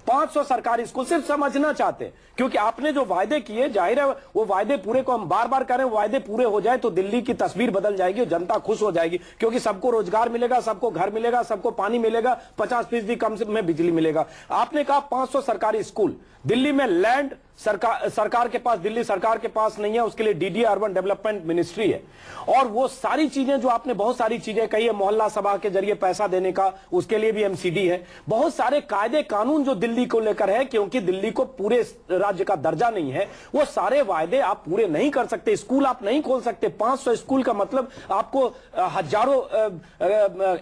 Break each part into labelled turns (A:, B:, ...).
A: 500 सरकारी स्कूल सिर्फ समझना चाहते हैं, क्योंकि आपने जो वायदे किए, जाहिर है वो वायदे पूरे को हम बार बार करें, वायदे पूरे हो जाए तो दिल्ली की तस्वीर बदल जाएगी और जनता खुश हो जाएगी, क्योंकि सबको रोजगार मिलेगा, सबको घर मिलेगा, सबको पानी मिलेगा, 50% कम में बिजली मिलेगा। आपने कहा 500 सरकारी स्कूल, दिल्ली में लैंड सरकार के पास, दिल्ली सरकार के पास नहीं है, उसके लिए डीडी अर्बन डेवलपमेंट मिनिस्ट्री है। और वो सारी चीजें जो आपने बहुत सारी चीजें कही है, मोहल्ला सभा के जरिए पैसा देने का, उसके लिए भी एमसीडी है। बहुत सारे कायदे कानून जो दिल्ली को लेकर है, क्योंकि दिल्ली को पूरे राज्य का दर्जा नहीं है, वो सारे वायदे आप पूरे नहीं कर सकते। स्कूल आप नहीं खोल सकते। 500 स्कूल का मतलब आपको हजारों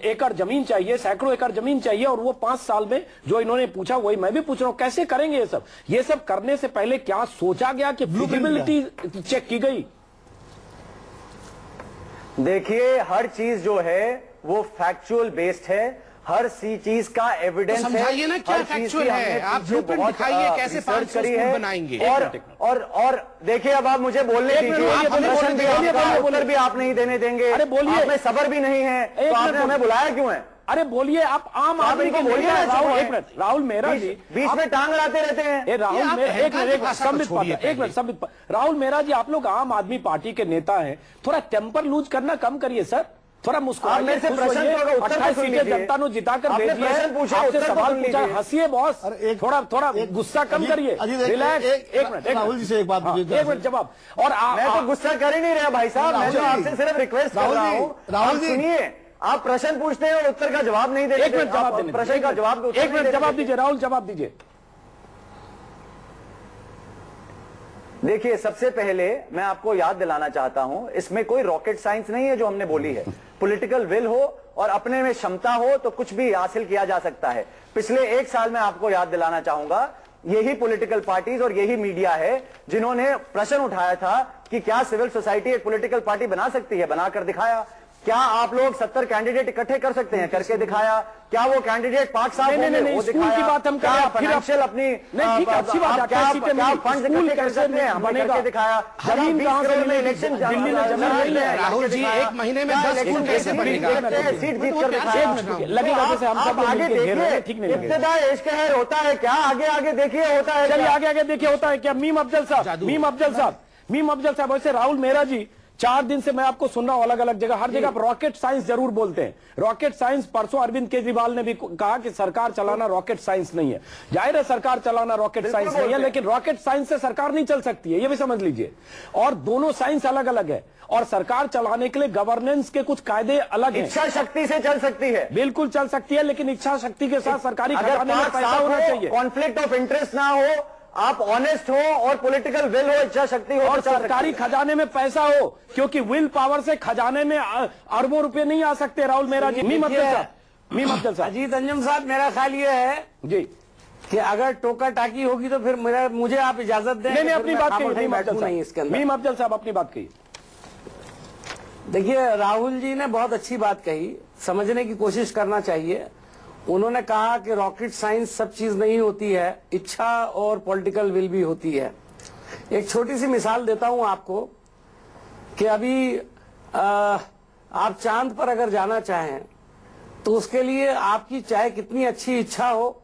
A: एकड़ जमीन चाहिए, सैकड़ों एकड़ जमीन चाहिए, और वो 5 साल में जो इन्होंने पूछा वही मैं भी पूछ रहा हूं, कैसे करेंगे ये सब? ये सब करने से पहले क्या सोचा गया कि फिजिबिलिटी चेक की गई?
B: देखिए, हर चीज जो है वो फैक्चुअल बेस्ड है, हर सी चीज का एविडेंस
C: तो समझाइए ना क्या फैक्चुअल है, आप ब्लूप्रिंट दिखाइए कैसे 500 स्कूल बनाएंगे।
B: और देखिए, अब आप मुझे बोलने दीजिए, उत्तर भी आप नहीं देने देंगे।
A: अरे बोलिए,
B: आप में सब्र भी नहीं है, तो आपने हमें बुलाया क्यों है?
A: अरे बोलिए, आप आम आदमी को बोलिए। एक मिनट, राहुल मेहरा जी
B: बीच में टांग अड़ाते रहते हैं।
A: राहुल राहुल मेहरा जी, आप लोग आम आदमी पार्टी के नेता हैं, थोड़ा टेम्पर लूज करना कम करिए सर, थोड़ा मुस्कुराइए, 28 सीटें जनता ने जिताकर भेजी है, आपसे सवाल पूछा, हंसिए बॉस, थोड़ा गुस्सा कम करिए, रिलैक्स। एक मिनट,
D: राहुल जी से एक बात,
A: एक मिनट जवाब। और
B: मैं तो गुस्सा कर ही नहीं रहा भाई साहब, मैं तो आपसे सिर्फ रिक्वेस्ट कर रहा हूँ। राहुल जी सुनिए, आप प्रश्न पूछते हैं और उत्तर का जवाब नहीं देते।
A: एक मिनट जवाब देने,
B: प्रश्न का जवाब,
A: एक मिनट जवाब दीजिए राहुल, जवाब दीजिए।
B: देखिए, सबसे पहले मैं आपको याद दिलाना चाहता हूं, इसमें कोई रॉकेट साइंस नहीं है जो हमने बोली है। पॉलिटिकल विल हो और अपने में क्षमता हो तो कुछ भी हासिल किया जा सकता है। पिछले 1 साल में आपको याद दिलाना चाहूंगा, यही पॉलिटिकल पार्टीज और यही मीडिया है जिन्होंने प्रश्न उठाया था कि क्या सिविल सोसाइटी एक पॉलिटिकल पार्टी बना सकती है, बनाकर दिखाया। क्या आप लोग 70 कैंडिडेट इकट्ठे कर सकते हैं, करके दिखाया। क्या वो कैंडिडेट 5 साल
A: नहीं, स्कूल की बात हम करें,
B: फाइनेंशियल अपनी
A: अच्छी बात है, क्या
B: फंड इकट्ठे कर सकते हैं, हमने करके दिखाया।
A: जमीन कहां से मिलेगी?
B: इलेक्शन
A: दिल्ली में जमीन नहीं है
C: राहुल जी, 1 महीने में 10 स्कूल कैसे बनेगा?
B: सीट जीत कर दिखाया।
A: लगेगा जैसे हम सब
B: आगे देखिए,
A: ठीक नहीं लगेगा।
B: इब्तिदा इश्क है होता है क्या? आगे आगे देखिए होता है।
A: चलिए आगे आगे देखिए होता है क्या? मीम अफजल साहब, वैसे राहुल मेहरा जी 4 दिन से मैं आपको सुन रहा हूं अलग अलग जगह, हर जगह आप रॉकेट साइंस जरूर बोलते हैं। रॉकेट साइंस, परसों अरविंद केजरीवाल ने भी कहा कि सरकार चलाना रॉकेट साइंस नहीं है। जाहिर है सरकार चलाना रॉकेट साइंस नहीं है, लेकिन रॉकेट साइंस से सरकार नहीं चल सकती है, ये भी समझ लीजिए। और दोनों साइंस अलग अलग है, और सरकार चलाने के लिए गवर्नेंस के कुछ कायदे अलग हैं।
B: इच्छा शक्ति से चल सकती है,
A: बिल्कुल चल सकती है, लेकिन इच्छा शक्ति के साथ सरकारी खजाने में पैसा होना चाहिए,
B: कॉन्फ्लिक्ट ऑफ इंटरेस्ट ना हो, आप ऑनेस्ट हो और पॉलिटिकल विल हो, इच्छा शक्ति हो,
A: और सरकारी खजाने में पैसा हो, क्योंकि विल पावर से खजाने में अरबों रुपए नहीं आ सकते। राहुल मेहरा जी, मीम अफजल साहब,
E: अजीत अंजुम साहब, मेरा ख्याल ये है
A: जी
E: कि अगर टोका टाकी होगी तो फिर मुझे आप इजाजत दें।
A: नहीं, अपनी बात कहिए
E: मीम
A: अफजल साहब, अपनी बात कहिए।
E: देखिए, राहुल जी ने बहुत अच्छी बात कही, समझने की कोशिश करना चाहिए। उन्होंने कहा कि रॉकेट साइंस सब चीज नहीं होती है, इच्छा और पॉलिटिकल विल भी होती है। एक छोटी सी मिसाल देता हूं आपको कि अभी आप चांद पर अगर जाना चाहें तो उसके लिए आपकी चाहे कितनी अच्छी इच्छा हो,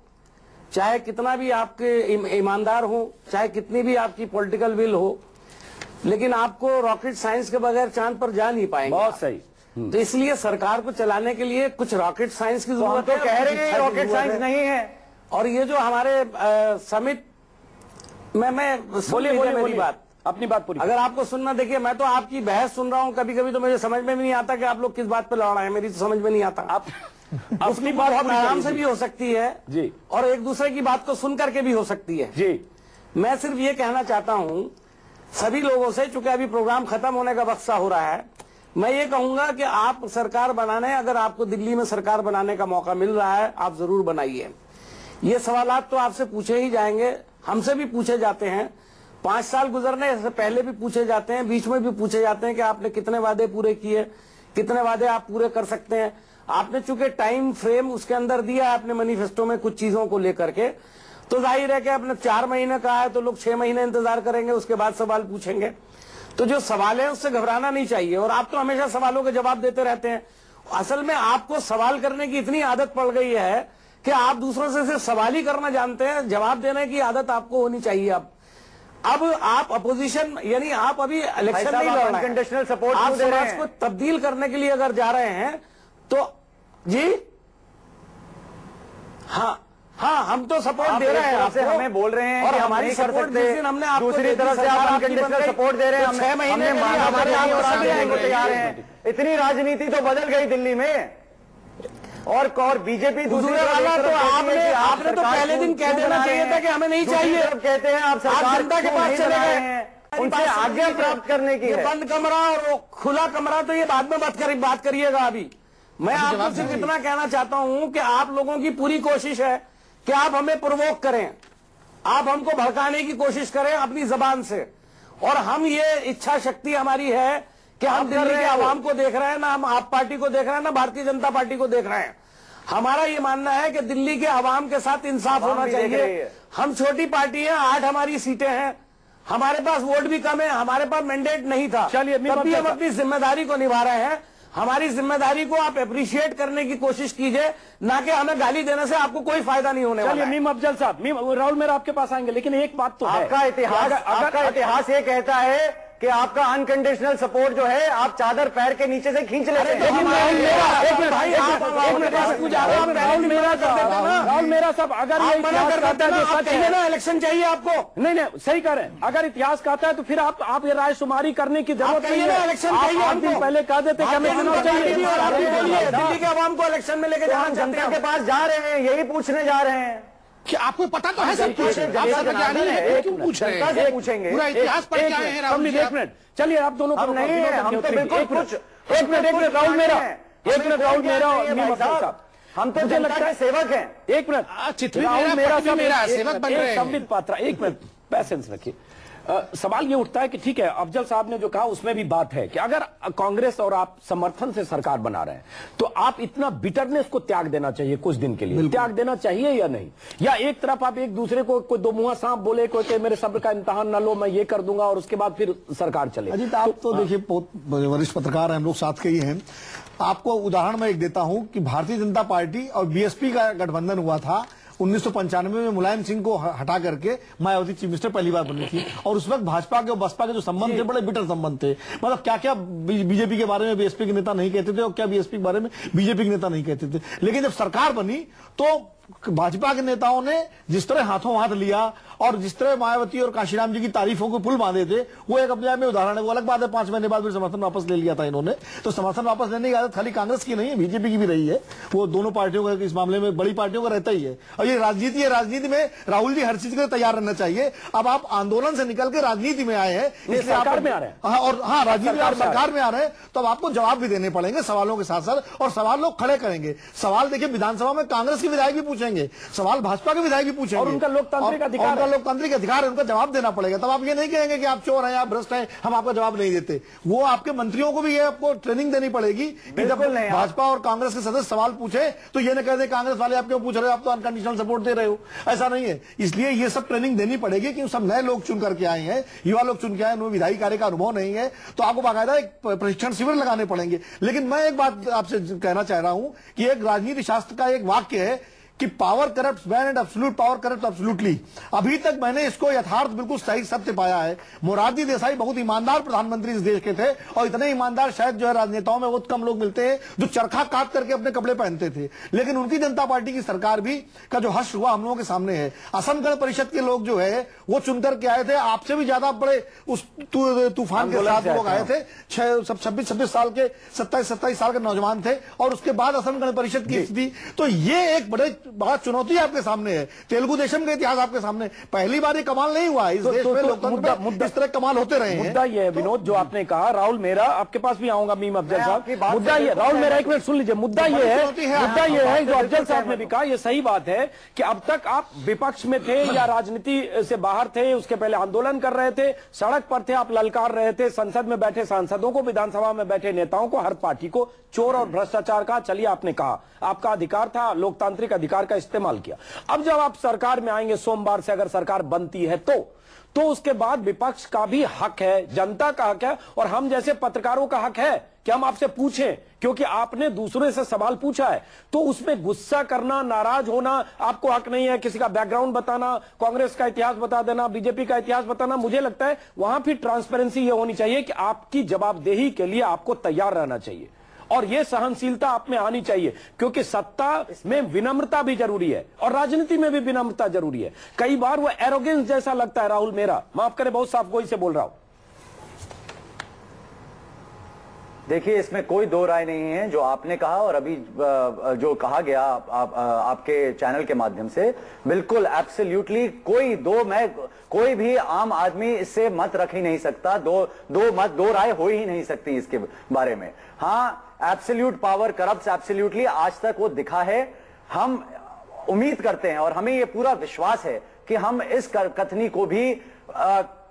E: चाहे कितना भी आपके ईमानदार हो, चाहे कितनी भी आपकी पॉलिटिकल विल हो, लेकिन आपको रॉकेट साइंस के बगैर चांद पर जा नहीं पाएंगे।
A: बहुत सही।
E: तो इसलिए सरकार को चलाने के लिए कुछ रॉकेट साइंस की जरूरत है।
B: तो कह रहे हैं रॉकेट साइंस नहीं है।
E: और ये जो हमारे समिट में, मैं बोलिए मेरी बात,
A: अपनी बात पूरी।
E: अगर आपको सुनना, देखिए मैं तो आपकी बहस सुन रहा हूँ, कभी कभी तो मुझे समझ में भी नहीं आता कि आप लोग किस बात पे लड़ रहे हैं, मेरी तो समझ में नहीं आता। आप अपनी बात बहुत आराम से भी हो सकती है
A: जी,
E: और एक दूसरे की बात को सुन करके भी हो सकती है
A: जी।
E: मैं सिर्फ ये कहना चाहता हूँ सभी लोगों से, चूंकि अभी प्रोग्राम खत्म होने का वक्त सा हो रहा है, मैं ये कहूंगा कि आप सरकार बनाने, अगर आपको दिल्ली में सरकार बनाने का मौका मिल रहा है, आप जरूर बनाइए। ये सवालात तो आपसे पूछे ही जाएंगे, हमसे भी पूछे जाते हैं, 5 साल गुजरने से पहले भी पूछे जाते हैं, बीच में भी पूछे जाते हैं कि आपने कितने वादे पूरे किए, कितने वादे आप पूरे कर सकते हैं। आपने चूंकि टाइम फ्रेम उसके अंदर दिया है अपने मैनिफेस्टो में कुछ चीजों को लेकर के, तो जाहिर है कि आपने 4 महीने कहा है तो लोग 6 महीने इंतजार करेंगे, उसके बाद सवाल पूछेंगे। तो जो सवाल है उससे घबराना नहीं चाहिए, और आप तो हमेशा सवालों के जवाब देते रहते हैं। असल में आपको सवाल करने की इतनी आदत पड़ गई है कि आप दूसरों से सिर्फ सवाल ही करना जानते हैं, जवाब देने की आदत आपको होनी चाहिए। अब आप अपोजिशन, यानी आप अभी इलेक्शन नहीं लड़ रहे हैं,
B: सपोर्ट
E: आप समाज को तब्दील करने के लिए अगर जा रहे हैं तो जी हाँ, हम तो सपोर्ट दे रहे हैं आपसे,
B: हमें बोल रहे हैं
E: और
B: कि
E: हमारी सपोर्ट जिस दिन हमने आपको
B: दूसरी तरफ से आप अनकंडीशनल सपोर्ट दे रहे हैं,
E: 6 महीने
B: तैयार हैं। इतनी राजनीति तो बदल गई दिल्ली में, और बीजेपी दूसरी
E: वाला तो आपने तो पहले दिन कह देना चाहिए था कि हमें नहीं चाहिए।
B: कहते हैं आप सरकार
E: जनता के पास चले गए हैं
B: उनसे आज्ञा प्राप्त करने की है।
E: बंद कमरा और खुला कमरा तो ये बाद में बात करिएगा। अभी मैं आपको सिर्फ इतना कहना चाहता हूं कि आप लोगों की पूरी कोशिश है कि आप हमें प्रोवोक करें, आप हमको भड़काने की कोशिश करें अपनी जबान से, और हम ये इच्छा शक्ति हमारी है कि हम दिल्ली के आवाम को देख रहे हैं, ना हम आप पार्टी को देख रहे हैं, ना भारतीय जनता पार्टी को देख रहे हैं। हमारा ये मानना है कि दिल्ली के आवाम के साथ इंसाफ होना चाहिए। हम छोटी पार्टी हैं, 8 हमारी सीटें हैं, हमारे पास वोट भी कम है, हमारे पास मैंडेट नहीं था,
A: चलिए
E: तब भी हम अपनी जिम्मेदारी को निभा रहे हैं। हमारी जिम्मेदारी को आप अप्रिशिएट करने की कोशिश कीजिए, ना कि हमें गाली देने से आपको कोई फायदा नहीं होने वाला।
A: चलिए मीम अफजल साहब, राहुल मेरा आपके पास आएंगे, लेकिन एक बात तो है,
B: आपका इतिहास ये कहता है कि आपका अनकंडीशनल सपोर्ट जो है आप चादर पैर के नीचे से खींच लेते हैं।
A: राहुल मेरा सब अगर
E: इलेक्शन चाहिए आपको,
A: नहीं सही कह रहे हैं, अगर इतिहास कहता है तो फिर आप ये रायशुमारी करने की जरूरत नहीं है।
E: इलेक्शन चाहिए,
A: 8 दिन पहले कह देते कि हमें चुनाव चाहिए।
E: दिल्ली के आवाम को इलेक्शन में लेके जाना,
B: जनता के पास जा रहे हैं, यही पूछने जा रहे हैं
C: कि आपको पता तो है सब कुछ, आप सर्वज्ञानी हैं, क्यों पूछ रहे हैं?
B: पूछेंगे
C: पूरा इतिहास पढ़ के आए हैं राहुल जी।
A: 1 मिनट, चलिए आप दोनों को
B: नहीं है, हम तो बिल्कुल कुछ
A: एक मिनट राहुल मेरा, एक मिनट राहुल मेरा,
B: हम तो जनता के सेवक हैं।
A: 1 मिनट,
C: राहुल मेरा सेवक बन रहे हैं।
A: संबित पात्रा, 1 मिनट पैसेंस रखिए। सवाल ये उठता है कि ठीक है, अफजल साहब ने जो कहा उसमें भी बात है कि अगर कांग्रेस और आप समर्थन से सरकार बना रहे हैं तो आप इतना बिटरनेस को त्याग देना चाहिए कुछ दिन के लिए, त्याग देना चाहिए या नहीं? या एक तरफ आप एक दूसरे को कोई दो मुंहा सांप बोले, कोई कि मेरे सब्र का इम्तिहान न लो, मैं ये कर दूंगा, और उसके बाद फिर सरकार चले।
D: अजीत, आप तो देखिए बहुत वरिष्ठ पत्रकार हैं, हम लोग साथ के ही हैं। आपको उदाहरण मैं एक देता हूं कि भारतीय जनता पार्टी और बीएसपी का गठबंधन हुआ था 1995 में। मुलायम सिंह को हटा करके मायावती चीफ मिनिस्टर पहली बार बनी थी, और उस वक्त भाजपा के और बसपा के जो संबंध थे बड़े बिटर संबंध थे। मतलब क्या क्या बीजेपी के बारे में बीएसपी के नेता नहीं कहते थे, और क्या बीएसपी के बारे में बीजेपी के नेता नहीं कहते थे। लेकिन जब सरकार बनी तो भाजपा के नेताओं ने जिस तरह हाथों हाथ लिया और जिस तरह मायावती और काशीराम जी की तारीफों को पुल बांधे थे, वो एक अपने आप में उदाहरण है। वो अलग बात है 5 महीने बाद फिर समर्थन वापस ले लिया था इन्होंने। तो समर्थन वापस लेने की आदत खाली कांग्रेस की नहीं है, बीजेपी की भी रही है। वो दोनों पार्टियों का इस मामले में, बड़ी पार्टियों का रहता ही है। और ये राजनीति है, राजनीति में राहुल जी हर चीज के लिए तैयार रहना चाहिए। अब आप आंदोलन से निकल के राजनीति में आए हैं, इसलिए
A: सरकार में आ रहे हैं।
D: और हाँ, राजनीति में सरकार में आ रहे हैं, तो अब आपको जवाब भी देने पड़ेंगे सवालों के साथ साथ, और सवाल लोग खड़े करेंगे। सवाल देखिए, विधानसभा में कांग्रेस के विधायक भी पूछेंगे सवाल, भाजपा के विधायक भी पूछेंगे,
A: और उनका लोकतांत्रिक अधिकार,
D: उनका लोकतांत्रिक अधिकार है, उनका जवाब देना पड़ेगा। तब आप ये नहीं कहेंगे कि आप चोर हैं, आप भ्रष्ट हैं, हम आपका जवाब नहीं देते। वो आपके मंत्रियों को भी ये आपको ट्रेनिंग देनी पड़ेगी कि जब भाजपा और कांग्रेस के सदस्य सवाल पूछे तो ये न कह दे कांग्रेस वाले आप क्यों पूछ रहे हो, आप तो अनकंडीशनल सपोर्ट दे रहे हो। ऐसा नहीं है, इसलिए ये सब ट्रेनिंग देनी पड़ेगी कि सब नए लोग चुन करके आए हैं, युवा लोग चुन के आए, उन्हें विधायी कार्य का अनुभव नहीं है, तो आपको बाकायदा एक प्रशिक्षण शिविर लगाने पड़ेंगे। लेकिन मैं एक बात आपसे कहना चाह रहा हूं कि एक राजनीति शास्त्र का एक वाक्य है कि power corrupts man and absolute power corrupts absolutely. अभी तक मैंने इसको यथार्थ बिल्कुल सही सत्य पाया है। मोरारजी देसाई बहुत ईमानदार प्रधानमंत्री इस देश के थे, और इतने ईमानदार शायद जो है राजनेताओं में बहुत कम लोग मिलते हैं जो चरखा काट करके अपने कपड़े पहनते थे। लेकिन उनकी जनता पार्टी की सरकार भी का जो हश्र हुआ हम लोगों के सामने है। असम गण परिषद के लोग जो है वो चुनकर के आए थे, आपसे भी ज्यादा बड़े उस तूफान के साथ लोग आए थे। 26 साल के 27 साल के नौजवान थे, और उसके बाद असम गण परिषद की स्थिति। तो ये एक बड़े बड़ा चुनौती आपके सामने है। तेलुगु देशम का इतिहास आपके सामने, पहली बार ये कमाल नहीं हुआ इस देश में, लोकतंत्र में इस तरह कमाल होते रहे हैं।
A: मुद्दा ये है विनोद जो आपने कहा, राहुल मेरा आपके पास भी आऊंगा मीम अफजल साहब। मुद्दा ये, राहुल मेरा एक मिनट सुन लीजिए, मुद्दा ये है जो अफजल साहब ने भी कहा, ये सही बात है कि अब तक आप विपक्ष में थे या राजनीति से बाहर थे, उसके पहले आंदोलन कर रहे थे, सड़क पर थे, आप ललकार रहे थे, संसद में बैठे सांसदों को, विधानसभा में बैठे नेताओं को, हर पार्टी को चोर और भ्रष्टाचार का, चलिए आपने कहा, आपका अधिकार था, लोकतांत्रिक अधिकार अधिकार का इस्तेमाल किया। अब जब आप सरकार में आएंगे सोमवार से, अगर सरकार बनती है तो उसके बाद विपक्ष का भी हक है, जनता का हक है, और हम जैसे पत्रकारों का हक है कि हम आपसे पूछें, क्योंकि आपने दूसरे से सवाल पूछा है। तो उसमें गुस्सा करना, नाराज होना आपको हक नहीं है। किसी का बैकग्राउंड बताना, कांग्रेस का इतिहास बता देना, बीजेपी का इतिहास बताना, मुझे लगता है वहां फिर ट्रांसपेरेंसी ये होनी चाहिए कि आपकी जवाबदेही के लिए आपको तैयार रहना चाहिए, और यह सहनशीलता आप में आनी चाहिए, क्योंकि सत्ता में विनम्रता भी जरूरी है और राजनीति में भी विनम्रता जरूरी है। कई बार वो एरोगेंस जैसा लगता है। राहुल मेरा, माफ करें, बहुत साफ गोई से बोल रहा हूं।
B: देखिए, इसमें कोई दो राय नहीं है जो आपने कहा और अभी जो कहा गया आपके चैनल के माध्यम से, बिल्कुल एब्सोल्युटली कोई भी आम आदमी इससे मत रख ही नहीं सकता, दो राय हो ही नहीं सकती इसके बारे में। हाँ, एब्सोल्यूट पावर करप्ट्स एब्सोल्युटली, आज तक वो दिखा है। हम उम्मीद करते हैं और हमें ये पूरा विश्वास है कि हम इस कथनी को भी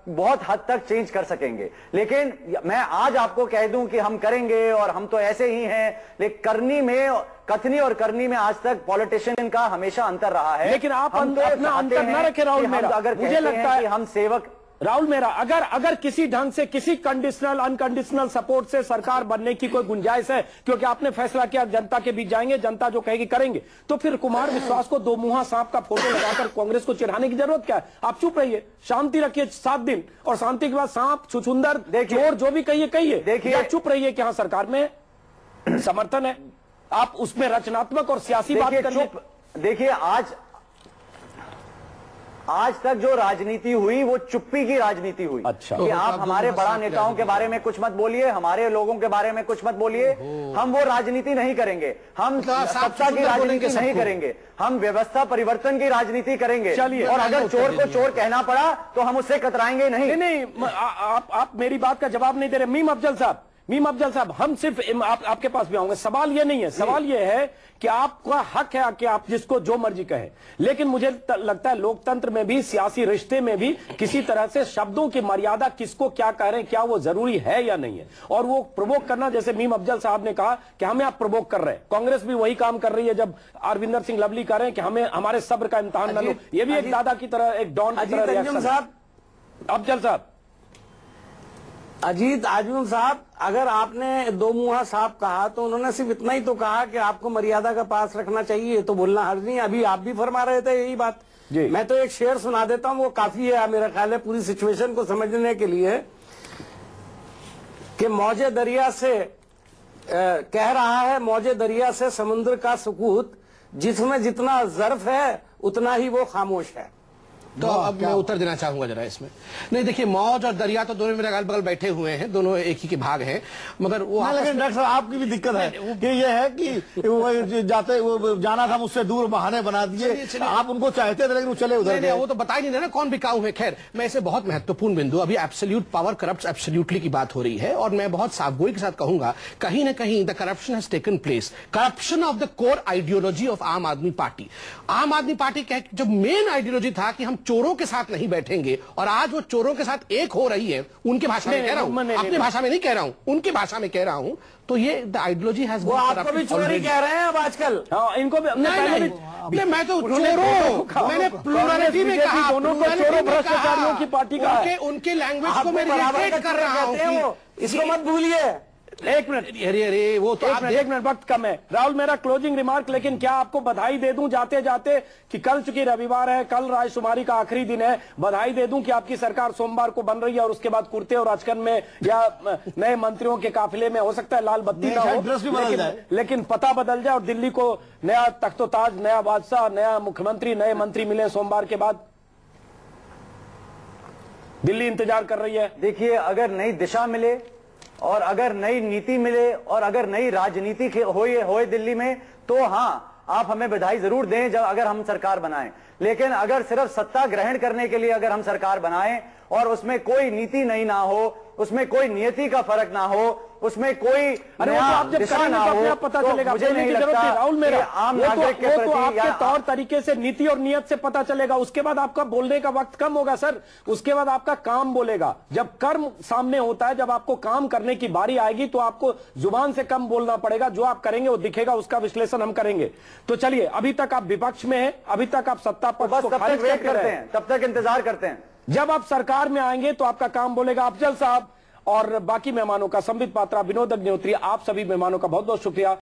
B: बहुत हद तक चेंज कर सकेंगे। लेकिन मैं आज आपको कह दूं कि हम करेंगे और हम तो ऐसे ही हैं, लेकिन कथनी और करनी में आज तक पॉलिटिशियन का हमेशा अंतर रहा है।
A: लेकिन आप अपना अंतर न रखे राहुल मेरा।
B: अगर
A: मुझे लगता है
B: कि हम सेवक,
A: राहुल मेरा, अगर किसी ढंग से, किसी कंडीशनल अनकंडीशनल सपोर्ट से सरकार बनने की कोई गुंजाइश है, क्योंकि आपने फैसला किया जनता के बीच जाएंगे, जनता जो कहेगी करेंगे, तो फिर कुमार विश्वास को दो मुंहा सांप का फोटो लगाकर कांग्रेस को चिढ़ाने की जरूरत क्या है? आप चुप रहिए, शांति रखिए 7 दिन, और शांति के बाद सांप, छुछुंदर, चोर जो भी कहिए, देखिए चुप रहिए कि हाँ सरकार में समर्थन है। आप उसमें रचनात्मक और सियासी बात करिए।
B: देखिए, आज तक जो राजनीति हुई वो चुप्पी की राजनीति हुई।
A: अच्छा,
B: कि आप हमारे बड़ा नेताओं के बारे में कुछ मत बोलिए, हमारे लोगों के बारे में कुछ मत बोलिए। हम वो राजनीति नहीं करेंगे, हम सत्ता की राजनीति नहीं करेंगे, हम व्यवस्था परिवर्तन की राजनीति करेंगे।
A: चलिए,
B: और अगर चोर को चोर कहना पड़ा तो हम उससे कतराएंगे नहीं।
A: आप मेरी बात का जवाब नहीं दे रहे। मीम अफजल साहब, हम सिर्फ आपके पास भी आऊंगे। सवाल ये नहीं है, सवाल ये है कि आपका हक है कि आप जिसको जो मर्जी कहें, लेकिन मुझे लगता है लोकतंत्र में भी, सियासी रिश्ते में भी किसी तरह से शब्दों की मर्यादा, किसको क्या कह रहे हैं, क्या वो जरूरी है या नहीं है। और वो प्रोवोक करना, जैसे मीम अफजल साहब ने कहा कि हमें आप प्रोवोक कर रहे हैं, कांग्रेस भी वही काम कर रही है जब अरविंदर सिंह लवली कह रहे हैं कि हमें हमारे सब्र का इम्तिहान न लो। ये भी एक दादा की तरह, एक डॉन की तरह रिएक्शन। अफजल साहब,
E: अजीत आजम साहब, अगर आपने दो मुहा साहब कहा तो उन्होंने सिर्फ इतना ही तो कहा कि आपको मर्यादा का पास रखना चाहिए, तो बोलना हर्ज नहीं। अभी आप भी फरमा रहे थे यही बात। मैं तो एक शेर सुना देता हूं, वो काफी है मेरा ख्याल है पूरी सिचुएशन को समझने के लिए, कि मौजे दरिया से कह रहा है, मौजे दरिया से समुद्र का सुकूत, जिसमें जितना ज़र्फ है उतना ही वो खामोश है।
C: तो अब मैं उत्तर देना चाहूंगा जरा इसमें। नहीं, देखिए, मौज और दरिया तो दोनों मेरे अगल बगल बैठे हुए हैं, दोनों एक ही के भाग हैं, मगर वो
D: लेकिन डॉक्टर साहब आपकी भी दिक्कत है कि ये है कि वो जाना था मुझसे दूर, बहाने बना दिए। आप उनको चाहते थे लेकिन वो चले उधर।
C: वो तो बता ही नहीं रहे ना कौन बिकाऊ है। खैर, मैं इसे बहुत महत्वपूर्ण बिंदु, अभी एब्सोल्यूट पावर करप्ट्स एब्सोल्युटली की बात हो रही है, और मैं बहुत साफगोई के साथ कहूंगा, कहीं ना कहीं the corruption has taken place, corruption of the core ideology of आम आदमी पार्टी। आम आदमी पार्टी का जो मेन आइडियोलॉजी था कि हम चोरों के साथ नहीं बैठेंगे, और आज वो चोरों के साथ एक हो रही है। उनकी भाषा में कह रहा हूं, अपनी भाषा में नहीं कह रहा हूं, उनकी भाषा में कह रहा हूं। तो ये द आइडियोलॉजी हैज,
E: वो आपको भी चोरी कह रहे हैं अब आजकल।
A: इनको भी
C: नहीं, मैं तो चोरों, मैंने प्लुरलिटी में कहा,
A: दोनों को चोरों भ्रष्टाचारियों की पार्टी का,
C: उनके लैंग्वेज को मैं रिलेट कर रहा हूं।
E: इसको मत भूलिए।
A: एक मिनट, अरे वो तो एक मिनट, वक्त कम है। राहुल, मेरा क्लोजिंग रिमार्क, लेकिन क्या आपको बधाई दे दूं जाते जाते कि कल चूंकि रविवार है, कल रायशुमारी का आखिरी दिन है, बधाई दे दूं कि आपकी सरकार सोमवार को बन रही है, और उसके बाद कुर्ते और अचकन में या नए मंत्रियों के काफिले में, हो सकता है लाल बत्ती ना हो, लेकिन पता बदल जाए और दिल्ली को नया तख्तोताज, नया बादशाह, नया मुख्यमंत्री, नए मंत्री मिले सोमवार के बाद। दिल्ली इंतजार कर रही है।
B: देखिए, अगर नई दिशा मिले और अगर नई नीति मिले और अगर नई राजनीति होए दिल्ली में, तो हाँ, आप हमें बधाई जरूर दें जब अगर हम सरकार बनाएं। लेकिन अगर सिर्फ सत्ता ग्रहण करने के लिए अगर हम सरकार बनाएं और उसमें कोई नीति नहीं ना हो, उसमें कोई नियति का फर्क ना हो, उसमें कोई
A: अरे वो तो आप जब करेंगे तो अपने आप पता चलेगा।
B: मुझे नहीं लगता
A: राहुल मेरा
B: आम नागरिक के
A: वो तो
B: प्रति
A: आपके तौर तरीके से नीति और नियत से पता चलेगा। उसके बाद आपका बोलने का वक्त कम होगा सर, उसके बाद आपका काम बोलेगा। जब कर्म सामने होता है, जब आपको काम करने की बारी आएगी तो आपको जुबान से कम बोलना पड़ेगा। जो आप करेंगे वो दिखेगा, उसका विश्लेषण हम करेंगे। तो चलिए, अभी तक आप विपक्ष में हैं, अभी तक आप सत्ता पक्ष को खारिज
B: करते हैं, तब तक इंतजार करते हैं।
A: जब आप सरकार में आएंगे तो आपका काम बोलेगा अफजल साहब। और बाकी मेहमानों का, संबित पात्रा, विनोद अग्निहोत्री, आप सभी मेहमानों का बहुत बहुत शुक्रिया।